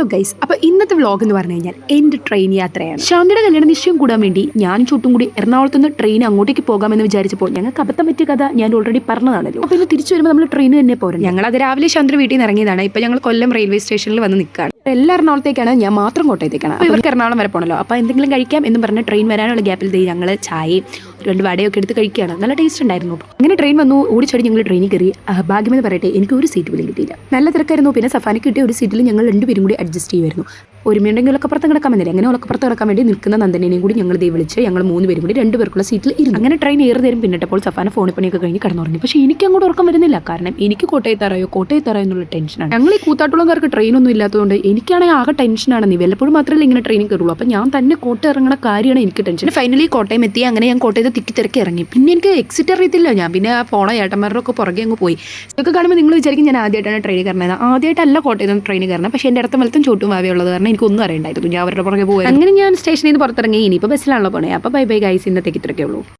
Hello guys, അപ്പോൾ ഇന്നത്തെ vlog എന്ന് പറഞ്ഞു കഴിഞ്ഞാൽ എൻ്റെ ട്രെയിൻ യാത്രയാണ്. ശാന്തിയുടെ കല്യാണ നിശ്ചയം കൂടാൻ വേണ്ടി ഞാനും ചുട്ടും കൂടി എറണാകുളത്ത് നിന്ന് ട്രെയിൻ അങ്ങോട്ടേക്ക് പോകാമെന്ന് വിചാരിച്ചപ്പോൾ ഞങ്ങൾക്ക് അബദ്ധം പറ്റിയ കഥ ഞാൻ ഓൾറെഡി പറഞ്ഞതാണല്ലോ. അപ്പോൾ ഇന്ന് തിരിച്ചു വരുമ്പോൾ നമ്മൾ ട്രെയിൻ തന്നെ പോരും. ഞങ്ങൾ അത് രാവിലെ ശാന്തി വീട്ടിൽ നിന്ന് ഇറങ്ങിയതാണ്. ഇപ്പോൾ ഞങ്ങൾ കൊല്ലം റെയിൽവേ സ്റ്റേഷനിൽ വന്ന് നിൽക്കുകയാണ്. എല്ലാ എറണാകുളത്തേക്കാണ്, ഞാൻ മാത്രം കോട്ടയത്തേക്കാണ്. അപ്പോൾ ഇവർക്ക് എറണാകുളം വരെ പോകണല്ലോ. അപ്പോൾ എന്തെങ്കിലും കഴിക്കാം എന്ന് പറഞ്ഞ് ട്രെയിൻ വരാനുള്ള ഗ്യാപ്പിൽ ഞങ്ങൾ ചായയും 2 വടയൊക്കെ എടുത്ത് കഴിക്കുകയാണ്. നല്ല ടേസ്റ്റ് ഉണ്ടായിരുന്നു. അങ്ങനെ ട്രെയിൻ വന്നു, ഓടിച്ചടി ഞങ്ങൾ ട്രെയിനിൽ കയറി. ഭാഗ്യമെന്ന് പറയട്ടെ, എനിക്ക് ഒരു സീറ്റ് പോലും കിട്ടിയില്ല. നല്ല തിരക്കായിരുന്നു. പിന്നെ സഫാനിക്ക് കിട്ടിയ ഒരു സീറ്റിൽ ഞങ്ങൾ 2 പേരും കൂടി അഡ്ജസ്റ്റ് ചെയ്യുമായിരുന്നു. ഒരുമയുണ്ടെങ്കിൽ ഒലക്കപ്പുറത്ത് കിടക്കാൻ വന്നില്ല. അങ്ങനെ ഒലക്കപ്പുറത്ത് കിടക്കാൻ വേണ്ടി നിൽക്കുന്ന നന്ദനെയും കൂടി ഞങ്ങൾ വിളിച്ച് ഞങ്ങൾ 3 പേരും കൂടി 2 പേർക്കുള്ള സീറ്റിൽ ഇരുന്നു. അങ്ങനെ ട്രെയിൻ ഏറി തരും. പിന്നിട്ടപ്പോൾ സഫാന ഫോണിൽ പണിയൊക്കെ കഴിഞ്ഞ് കിടന്നുറങ്ങി. പക്ഷേ എനിക്ക് അങ്ങോട്ട് ഉറക്കം വരുന്നില്ല. കാരണം എനിക്ക് കോട്ടയത്താറായോ എന്നുള്ള ടെൻഷനാണ്. ഞങ്ങൾ ഈ കൂത്താട്ടുളംകാർക്ക് ട്രെയിനൊന്നും ഇല്ലാത്തതുകൊണ്ട് എനിക്കാണെങ്കിൽ ആകെ ടെൻഷനാണ്. നീ വല്ലപ്പോഴും മാത്രമല്ല ഇങ്ങനെ ട്രെയിനിൽ കയറുള്ളൂ. അപ്പോൾ ഞാൻ തന്നെ കോട്ടയം ഇറങ്ങുന്ന കാര്യമാണ് എനിക്ക് ടെൻഷൻ. ഫൈനലി കോട്ടയം എത്തി. അങ്ങനെ ഞാൻ കോട്ടയത്ത് തിക്കി ഇറങ്ങി. പിന്നെ എനിക്ക് എക്സിറ്റ് അറിയത്തില്ല. ഞാൻ പിന്നെ പോണ ഏട്ടന്മാരുടെ ഒക്കെ പുറകെ അങ്ങ് പോയി. ഇതൊക്കെ കാണുമ്പോൾ നിങ്ങൾ വിചാരിക്കും ഞാൻ ആദ്യമായിട്ടാണ് ട്രെയിനിൽ കയറുന്നത്. ആദ്യമായിട്ടല്ല കോട്ടയത്ത് ട്രെയിനിൽ കയറുന്നത്. പക്ഷേ എൻ്റെ അടുത്ത വലത്തും ചോട്ടും ഭാവിയുള്ളത് കാരണം എനിക്കൊന്നും അറിയണ്ടായിരുന്നു. ഞാൻ അവരുടെ പുറകെ പോയി. അങ്ങനെ ഞാൻ സ്റ്റേഷനിൽ നിന്ന് പുറത്തിറങ്ങി. ഇനിയിപ്പോൾ ബസ്സിലാണല്ലോ പോണേ. അപ്പോൾ ബൈ ഗൈസ്, ഇന്നത്തേക്ക് ഇത്രയൊക്കെ ഉള്ളൂ.